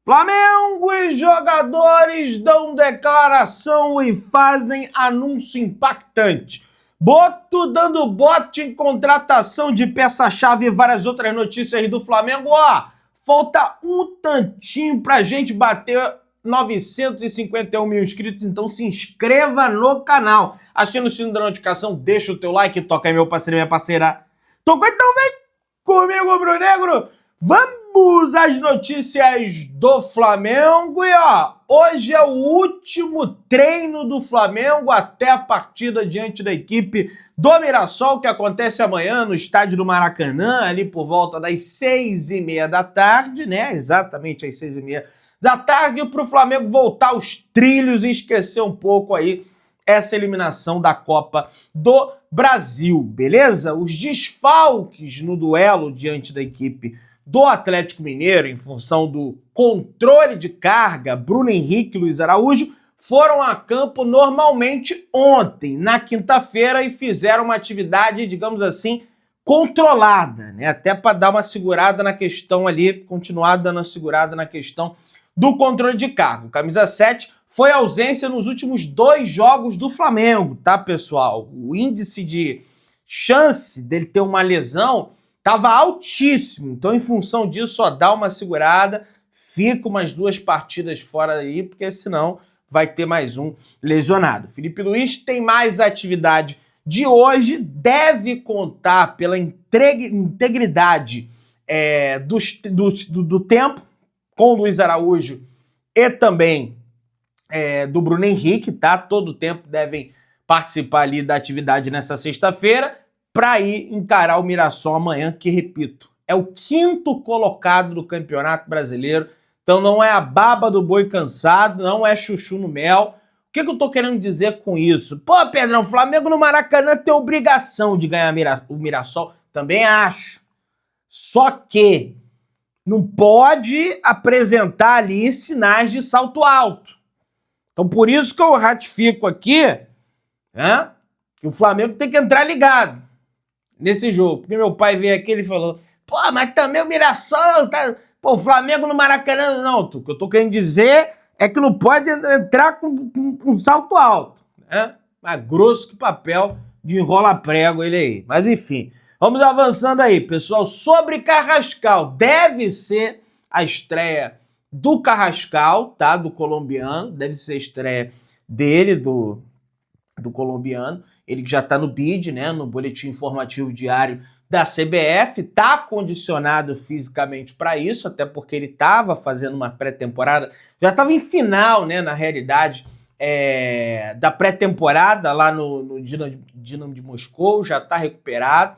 Flamengo e jogadores dão declaração e fazem anúncio impactante. Boto dando bote em contratação de peça-chave e várias outras notícias do Flamengo. Falta um tantinho pra gente bater 951 mil inscritos, então se inscreva no canal. Assina o sininho da notificação, deixa o teu like, toca aí meu parceiro e minha parceira. Tocou, então vem comigo, Bruno Negro. Vamos às notícias do Flamengo e hoje é o último treino do Flamengo até a partida diante da equipe do Mirassol, que acontece amanhã no estádio do Maracanã, ali por volta das 6h30 da tarde, né? Exatamente às 6h30 da tarde, para o Flamengo voltar aos trilhos e esquecer um pouco aí essa eliminação da Copa do Brasil, beleza? Os desfalques no duelo diante da equipe do Atlético Mineiro, em função do controle de carga, Bruno Henrique e Luiz Araújo, foram a campo normalmente ontem, na quinta-feira, e fizeram uma atividade, digamos assim, controlada, né? Até para dar uma segurada na questão ali, continuar dando uma segurada na questão do controle de carga. O camisa 7 foi ausência nos últimos 2 jogos do Flamengo, tá, pessoal? O índice de chance dele ter uma lesão estava altíssimo, então em função disso, dá uma segurada, fica umas 2 partidas fora aí, porque senão vai ter mais um lesionado. Felipe Luiz tem mais atividade de hoje, deve contar pela integridade do tempo, com o Luiz Araújo e também do Bruno Henrique, tá? Todo o tempo devem participar ali da atividade nessa sexta-feira, para ir encarar o Mirassol amanhã, que, repito, é o 5º colocado do Campeonato Brasileiro. Então não é a baba do boi cansado, não é chuchu no mel. O que eu tô querendo dizer com isso? Pô, Pedrão, o Flamengo no Maracanã tem obrigação de ganhar o Mirassol. Também acho. Só que não pode apresentar ali sinais de salto alto. Então por isso que eu ratifico aqui, né, que o Flamengo tem que entrar ligado nesse jogo, porque meu pai veio aqui e falou, pô, mas também o Mirassol, tá... Pô, o Flamengo no Maracanã, não, o que eu tô querendo dizer é que não pode entrar com salto alto, né? Mas grosso que papel de enrola-prego ele aí. Mas enfim, vamos avançando aí, pessoal. Sobre Carrascal, deve ser a estreia do Carrascal, tá? Do colombiano, deve ser a estreia dele, do colombiano. Ele que já está no BID, né, no Boletim Informativo Diário da CBF, está condicionado fisicamente para isso, até porque ele estava fazendo uma pré-temporada, já estava em final, né, na realidade, da pré-temporada lá no Dinamo de Moscou, já está recuperado,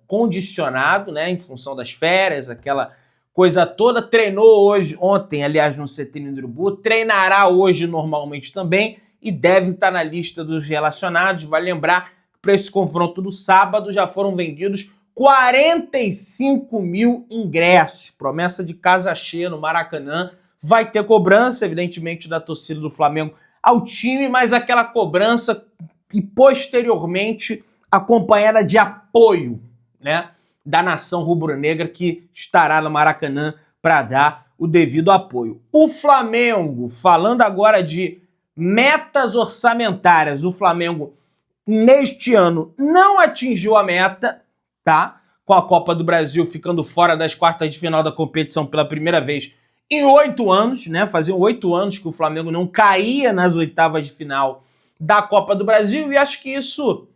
condicionado, né, em função das férias, aquela coisa toda. Treinou ontem, aliás, no CT Nindrubu, treinará hoje normalmente também, e deve estar na lista dos relacionados. Vai lembrar que para esse confronto do sábado já foram vendidos 45 mil ingressos. Promessa de casa cheia no Maracanã. Vai ter cobrança, evidentemente, da torcida do Flamengo ao time, mas aquela cobrança e posteriormente acompanhada de apoio, né, da nação rubro-negra, que estará no Maracanã para dar o devido apoio. O Flamengo, falando agora de metas orçamentárias, o Flamengo neste ano não atingiu a meta, tá? Com a Copa do Brasil ficando fora das quartas de final da competição pela primeira vez em 8 anos, né? Faziam 8 anos que o Flamengo não caía nas oitavas de final da Copa do Brasil, e acho que isso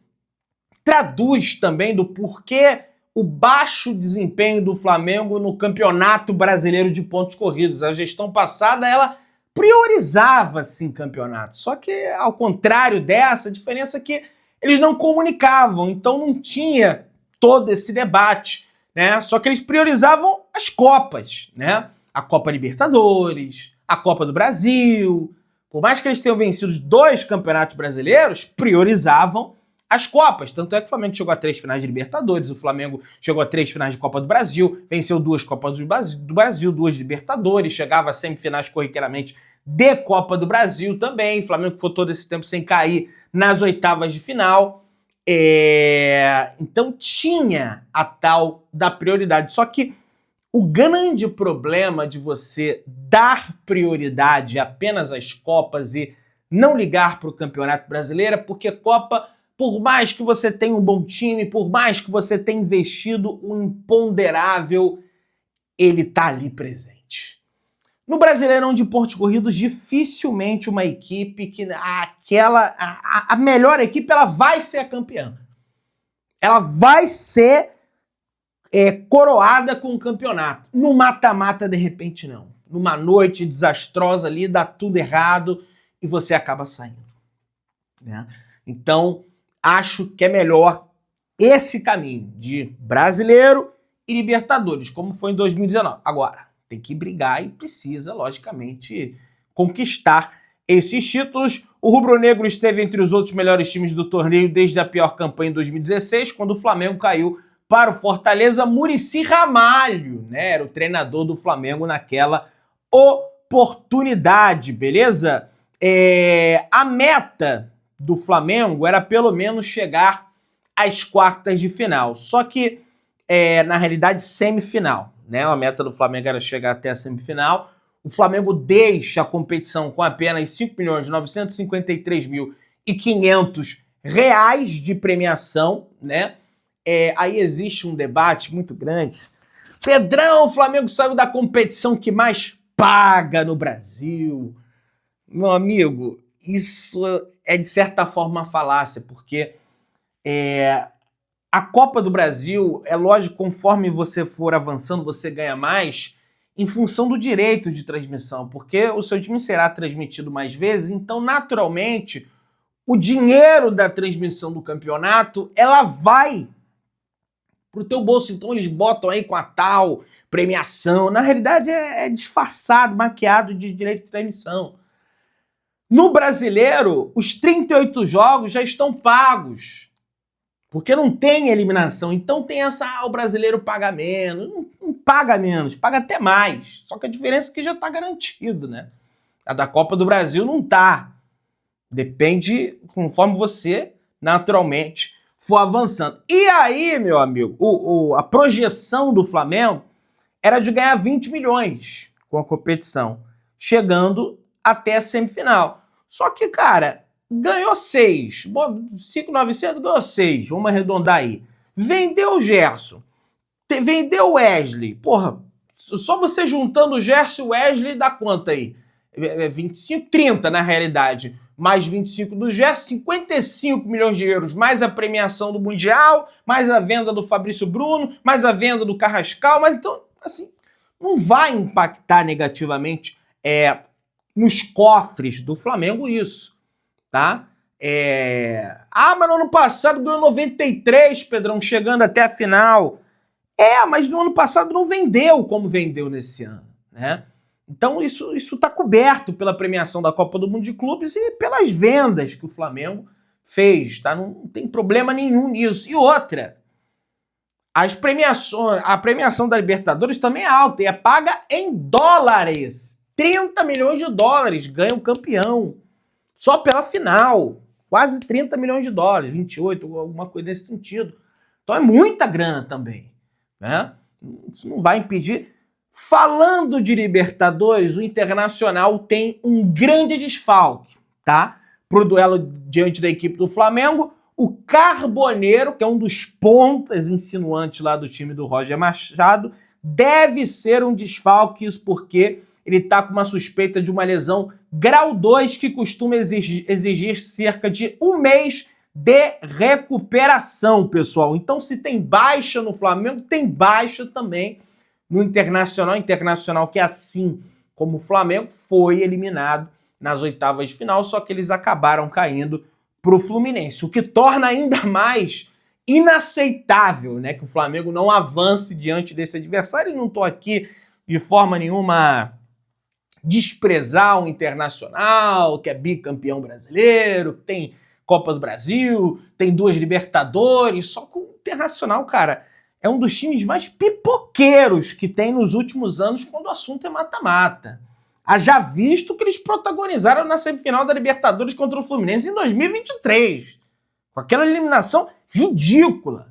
traduz também do porquê o baixo desempenho do Flamengo no Campeonato Brasileiro de Pontos Corridos. A gestão passada, ela priorizava, sim, campeonato. Só que, ao contrário dessa, a diferença é que eles não comunicavam, então não tinha todo esse debate, né? Só que eles priorizavam as Copas, né? A Copa Libertadores, a Copa do Brasil. Por mais que eles tenham vencido os 2 campeonatos brasileiros, priorizavam as Copas. Tanto é que o Flamengo chegou a 3 finais de Libertadores, o Flamengo chegou a 3 finais de Copa do Brasil, venceu 2 Copas do Brasil, 2 Libertadores, chegava a semifinais corriqueiramente de Copa do Brasil também. O Flamengo ficou todo esse tempo sem cair nas oitavas de final. Então tinha a tal da prioridade. Só que o grande problema de você dar prioridade apenas às Copas e não ligar para o Campeonato Brasileiro é porque Copa, por mais que você tenha um bom time, por mais que você tenha investido, o imponderável, ele tá ali presente. No Brasileirão de Portos Corridos, dificilmente uma equipe que a melhor equipe, ela vai ser a campeã. Ela vai ser coroada com o campeonato. No mata-mata, de repente, não. Numa noite desastrosa ali, dá tudo errado e você acaba saindo. Né? Então, acho que é melhor esse caminho de Brasileiro e Libertadores, como foi em 2019. Agora, tem que brigar e precisa, logicamente, conquistar esses títulos. O rubro-negro esteve entre os outros melhores times do torneio desde a pior campanha em 2016, quando o Flamengo caiu para o Fortaleza. Muricy Ramalho, né, era o treinador do Flamengo naquela oportunidade, beleza? A meta do Flamengo era pelo menos chegar às quartas de final, só que na realidade semifinal, né? A meta do Flamengo era chegar até a semifinal. O Flamengo deixa a competição com apenas R$ 5.953.500 de premiação, né? Aí existe um debate muito grande. Pedrão, o Flamengo saiu da competição que mais paga no Brasil. Meu amigo, isso é de certa forma uma falácia, porque a Copa do Brasil, é lógico, conforme você for avançando, você ganha mais em função do direito de transmissão, porque o seu time será transmitido mais vezes, então, naturalmente, o dinheiro da transmissão do campeonato, ela vai pro teu bolso. Então, eles botam aí com a tal premiação. Na realidade, é disfarçado, maquiado de direito de transmissão. No Brasileiro, os 38 jogos já estão pagos, porque não tem eliminação. Então tem o brasileiro paga menos. Não paga menos, paga até mais. Só que a diferença é que já está garantido, né? A da Copa do Brasil não tá. Depende conforme você, naturalmente, for avançando. E aí, meu amigo, a projeção do Flamengo era de ganhar 20 milhões com a competição, chegando até a semifinal. Só que, cara, ganhou 6. 5.900 ganhou 6. Vamos arredondar aí. Vendeu o Gerson. Vendeu o Wesley. Porra, só você juntando o Gerson e o Wesley dá quanto aí? 25, 30 na realidade. Mais 25 do Gerson, 55 milhões de euros. Mais a premiação do Mundial, mais a venda do Fabrício Bruno, mais a venda do Carrascal. Mas então, assim, não vai impactar negativamente nos cofres do Flamengo isso, tá? Mas no ano passado ganhou 93, Pedrão, chegando até a final. Mas no ano passado não vendeu como vendeu nesse ano, né? Então isso está coberto pela premiação da Copa do Mundo de Clubes e pelas vendas que o Flamengo fez, tá? Não tem problema nenhum nisso. E outra, a premiação da Libertadores também é alta e é paga em dólares. 30 milhões de dólares ganha o campeão. Só pela final. Quase 30 milhões de dólares. 28, alguma coisa nesse sentido. Então é muita grana também, né? Isso não vai impedir. Falando de Libertadores, o Internacional tem um grande desfalque, tá? Pro duelo diante da equipe do Flamengo, o Carboneiro, que é um dos pontas insinuantes lá do time do Roger Machado, deve ser um desfalque, isso porque ele está com uma suspeita de uma lesão grau 2 que costuma exigir cerca de um mês de recuperação, pessoal. Então, se tem baixa no Flamengo, tem baixa também no Internacional. Internacional que, assim como o Flamengo, foi eliminado nas oitavas de final, só que eles acabaram caindo para o Fluminense, o que torna ainda mais inaceitável, né, que o Flamengo não avance diante desse adversário. E não estou aqui de forma nenhuma desprezar o Internacional, que é bicampeão brasileiro, tem Copa do Brasil, tem 2 Libertadores, só que o Internacional, cara, é um dos times mais pipoqueiros que tem nos últimos anos quando o assunto é mata-mata. Haja visto que eles protagonizaram na semifinal da Libertadores contra o Fluminense em 2023, com aquela eliminação ridícula.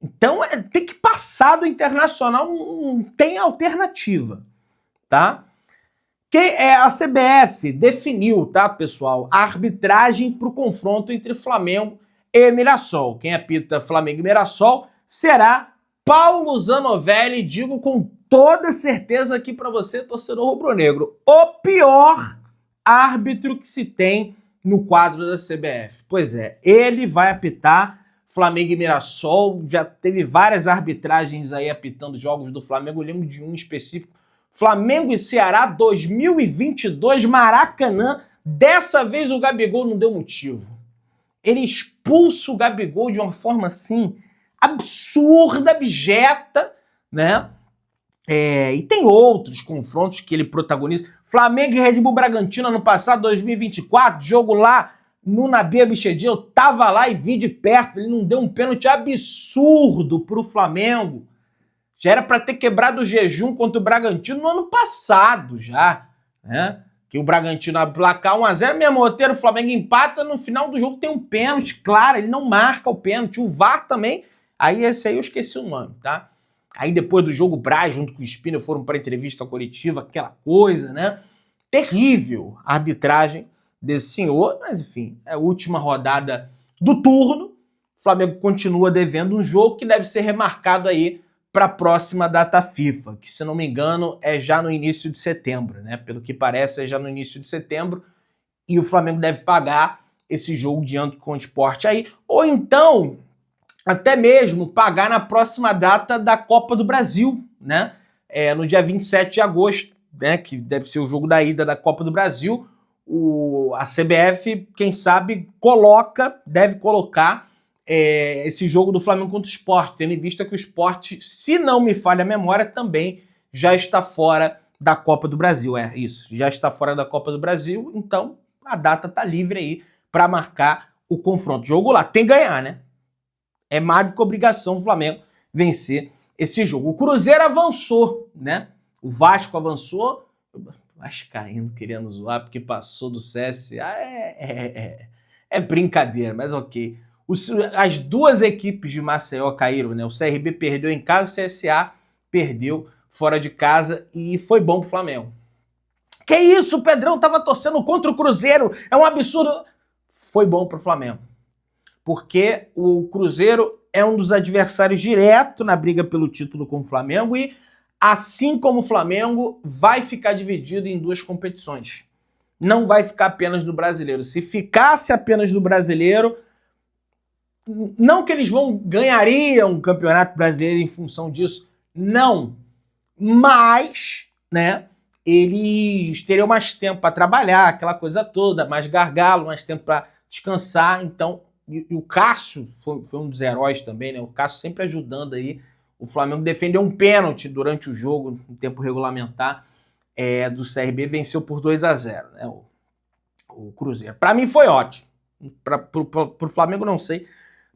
Então tem que passar do Internacional, não tem alternativa, tá? A CBF definiu, tá, pessoal, a arbitragem para o confronto entre Flamengo e Mirassol. Quem apita Flamengo e Mirassol será Paulo Zanovelli, digo com toda certeza aqui para você, torcedor rubro-negro, o pior árbitro que se tem no quadro da CBF. Pois é, ele vai apitar Flamengo e Mirassol, já teve várias arbitragens aí apitando jogos do Flamengo, eu lembro de um específico, Flamengo e Ceará 2022, Maracanã, dessa vez o Gabigol não deu motivo. Ele expulsa o Gabigol de uma forma assim, absurda, abjeta, né? E tem outros confrontos que ele protagoniza. Flamengo e Red Bull Bragantino ano passado, 2024, jogo lá no Nabi Abichedinho, eu tava lá e vi de perto, ele não deu um pênalti absurdo pro Flamengo. Já era para ter quebrado o jejum contra o Bragantino no ano passado já, né? Que o Bragantino abre placar 1-0, mesmo roteiro, o Flamengo empata, no final do jogo tem um pênalti, claro, ele não marca o pênalti, o VAR também, aí esse aí eu esqueci o nome, tá? Aí depois do jogo, o Braz junto com o Spinner foram para entrevista coletiva, aquela coisa, né? Terrível a arbitragem desse senhor, mas enfim, é a última rodada do turno, o Flamengo continua devendo um jogo que deve ser remarcado aí para a próxima data FIFA, que se não me engano é já no início de setembro, né? Pelo que parece é já no início de setembro, e o Flamengo deve pagar esse jogo diante com o Sport aí, ou então até mesmo pagar na próxima data da Copa do Brasil, né? No dia 27 de agosto, né? Que deve ser o jogo da ida da Copa do Brasil, a CBF, quem sabe, deve colocar esse jogo do Flamengo contra o Sport, tendo em vista que o Sport, se não me falha a memória, também já está fora da Copa do Brasil. Isso, já está fora da Copa do Brasil, então a data tá livre aí para marcar o confronto. Jogo lá, tem que ganhar, né? É mais do que obrigação do Flamengo vencer esse jogo. O Cruzeiro avançou, né? O Vasco avançou, vascaíno querendo zoar porque passou do CSA, é brincadeira, mas ok. As duas equipes de Maceió caíram, né? O CRB perdeu em casa, o CSA perdeu fora de casa e foi bom pro Flamengo. Que isso, o Pedrão tava torcendo contra o Cruzeiro, é um absurdo. Foi bom pro Flamengo, porque o Cruzeiro é um dos adversários direto na briga pelo título com o Flamengo e, assim como o Flamengo, vai ficar dividido em duas competições. Não vai ficar apenas no Brasileiro. Se ficasse apenas no Brasileiro, não que eles ganhariam o Campeonato Brasileiro em função disso, não. Mas, né, eles teriam mais tempo para trabalhar, aquela coisa toda, mais gargalo, mais tempo para descansar. Então, e o Cássio foi um dos heróis também, né? O Cássio sempre ajudando aí. O Flamengo defendeu um pênalti durante o jogo, no tempo regulamentar do CRB, venceu por 2-0, né? O Cruzeiro. Para mim foi ótimo. Pro Flamengo não sei.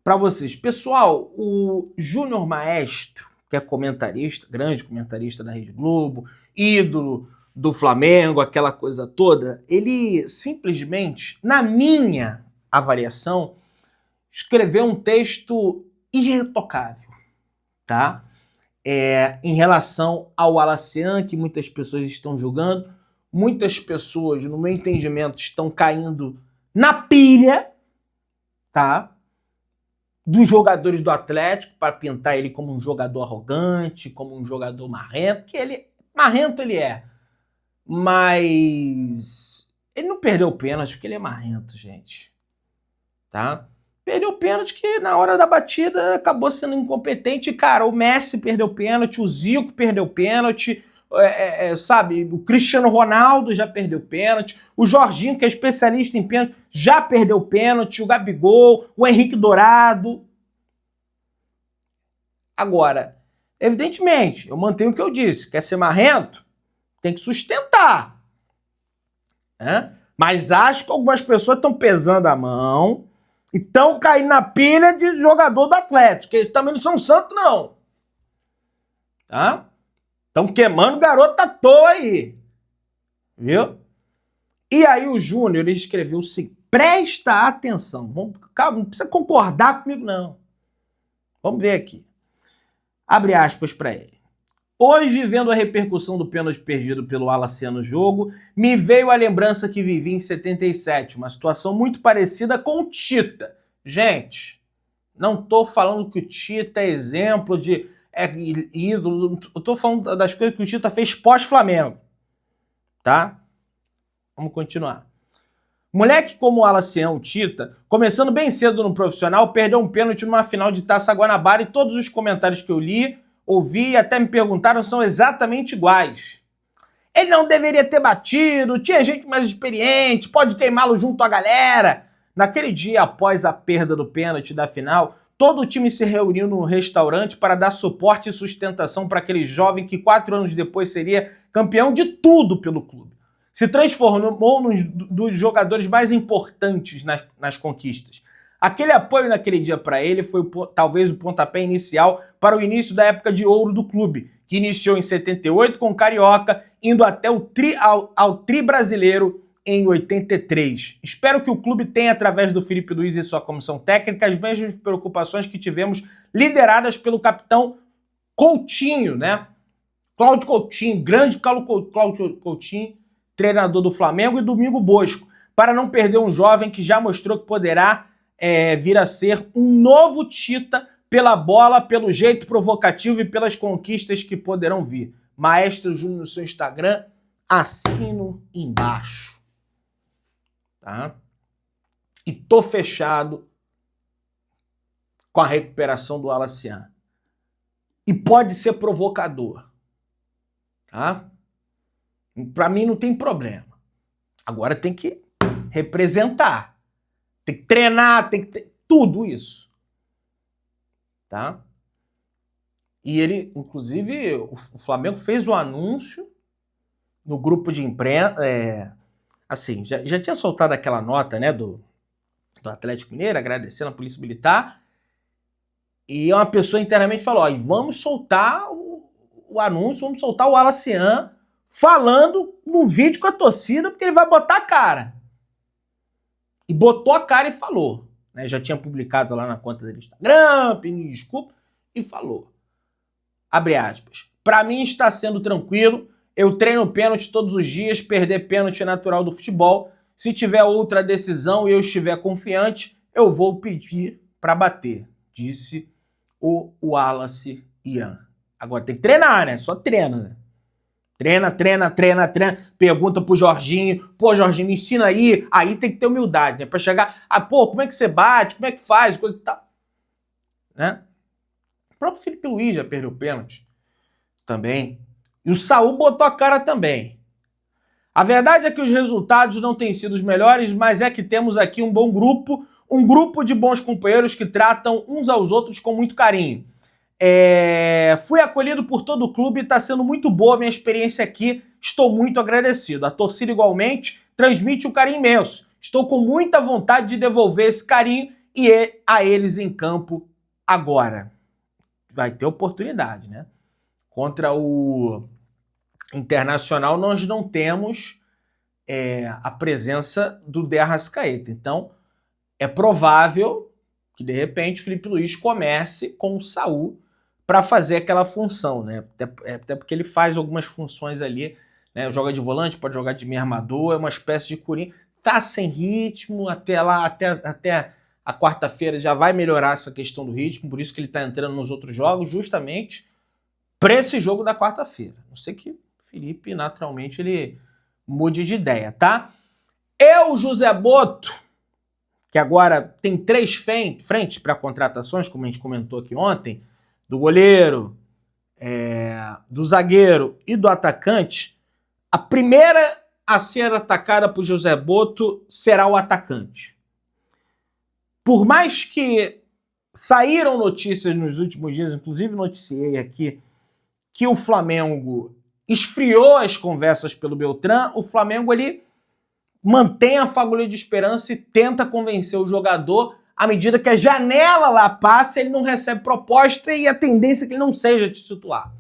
Para vocês. Pessoal, o Júnior Maestro, que é comentarista, grande comentarista da Rede Globo, ídolo do Flamengo, aquela coisa toda, ele simplesmente, na minha avaliação, escreveu um texto irretocável, tá? Em relação ao Alacian, que muitas pessoas estão julgando, muitas pessoas, no meu entendimento, estão caindo na pilha, tá? Dos jogadores do Atlético, para pintar ele como um jogador arrogante, como um jogador marrento, que marrento ele é, mas ele não perdeu o pênalti porque ele é marrento, gente, tá? Perdeu o pênalti que na hora da batida acabou sendo incompetente, cara, o Messi perdeu o pênalti, o Zico perdeu o pênalti, sabe, o Cristiano Ronaldo já perdeu o pênalti, o Jorginho, que é especialista em pênalti, já perdeu o pênalti, o Gabigol, o Henrique Dourado. Agora, evidentemente, eu mantenho o que eu disse, quer ser marrento? Tem que sustentar, né? Mas acho que algumas pessoas estão pesando a mão e estão caindo na pilha de jogador do Atlético, eles também não são santos, não. Tá? Estão queimando garoto à toa aí. Viu? E aí o Júnior, ele escreveu assim, presta atenção. Calma, não precisa concordar comigo, não. Vamos ver aqui. Abre aspas para ele. Hoje, vendo a repercussão do pênalti perdido pelo Wallace no jogo, me veio a lembrança que vivi em 77, uma situação muito parecida com o Tita. Gente, não tô falando que o Tita é exemplo de ídolo, eu tô falando das coisas que o Tita fez pós-Flamengo, tá? Vamos continuar. Moleque como o Alacião, o Tita, começando bem cedo no profissional, perdeu um pênalti numa final de Taça Guanabara e todos os comentários que eu li, ouvi e até me perguntaram são exatamente iguais. Ele não deveria ter batido, tinha gente mais experiente, pode queimá-lo junto à galera. Naquele dia, após a perda do pênalti da final, todo o time se reuniu no restaurante para dar suporte e sustentação para aquele jovem que 4 anos depois seria campeão de tudo pelo clube. Se transformou num dos jogadores mais importantes nas conquistas. Aquele apoio naquele dia para ele foi talvez o pontapé inicial para o início da época de ouro do clube, que iniciou em 78 com o Carioca, indo até ao tri brasileiro em 83. Espero que o clube tenha, através do Felipe Luiz e sua comissão técnica, as mesmas preocupações que tivemos, lideradas pelo capitão Coutinho, né? Cláudio Coutinho, grande Cláudio Coutinho, treinador do Flamengo, e Domingo Bosco, para não perder um jovem que já mostrou que poderá vir a ser um novo Tita pela bola, pelo jeito provocativo e pelas conquistas que poderão vir. Maestro Júnior no seu Instagram, assino embaixo. Tá? E tô fechado com a recuperação do Alacian. E pode ser provocador. Tá? Pra mim não tem problema. Agora tem que representar. Tem que treinar, tem que ter tudo isso. Tá? E ele, inclusive, o Flamengo fez o anúncio no grupo de imprensa. Assim, já tinha soltado aquela nota, né, do Atlético Mineiro, agradecendo a Polícia Militar. E uma pessoa internamente falou: ó, vamos soltar o anúncio, vamos soltar o Alacian falando no vídeo com a torcida, porque ele vai botar a cara. E botou a cara e falou. Né? Já tinha publicado lá na conta dele no Instagram, pedindo desculpa, e falou. Abre aspas. Pra mim está sendo tranquilo. Eu treino pênalti todos os dias. Perder pênalti é natural do futebol. Se tiver outra decisão e eu estiver confiante, eu vou pedir pra bater. Disse o Wallace Ian. Agora tem que treinar, né? Só treina, né? Treina. Pergunta pro Jorginho. Pô, Jorginho, me ensina aí. Aí tem que ter humildade, né? Pra chegar... como é que você bate? Como é que faz? Coisa e tal. Né? O próprio Felipe Luiz já perdeu pênalti. Também. E o Saul botou a cara também. A verdade é que os resultados não têm sido os melhores, mas é que temos aqui um bom grupo. Um grupo de bons companheiros que tratam uns aos outros com muito carinho. Fui acolhido por todo o clube e está sendo muito boa a minha experiência aqui. Estou muito agradecido. A torcida igualmente transmite um carinho imenso. Estou com muita vontade de devolver esse carinho a eles em campo agora. Vai ter oportunidade, né? Contra o Internacional nós não temos a presença do De Arrascaeta. Então é provável que de repente o Felipe Luiz comece com o Saul para fazer aquela função, né? Até porque ele faz algumas funções ali, né? Joga de volante, pode jogar de meio armador, é uma espécie de Coringa. Tá sem ritmo, até a quarta-feira já vai melhorar essa questão do ritmo, por isso que ele tá entrando nos outros jogos, justamente para esse jogo da quarta-feira. Não sei que o Felipe, naturalmente, ele mude de ideia, tá? José Boto, que agora tem 3 frentes para contratações, como a gente comentou aqui ontem, do goleiro, do zagueiro e do atacante. A primeira a ser atacada por José Boto será o atacante. Por mais que saíram notícias nos últimos dias, inclusive noticiei aqui, que o Flamengo esfriou as conversas pelo Beltrán, o Flamengo ele mantém a fagulha de esperança e tenta convencer o jogador. À medida que a janela lá passa, ele não recebe proposta e a tendência é que ele não seja titular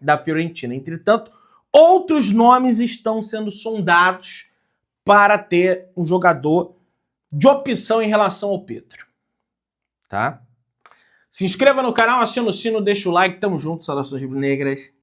da Fiorentina. Entretanto, outros nomes estão sendo sondados para ter um jogador de opção em relação ao Pedro. Tá? Se inscreva no canal, aciona o sino, deixa o like. Tamo junto, saudações rubro-negras.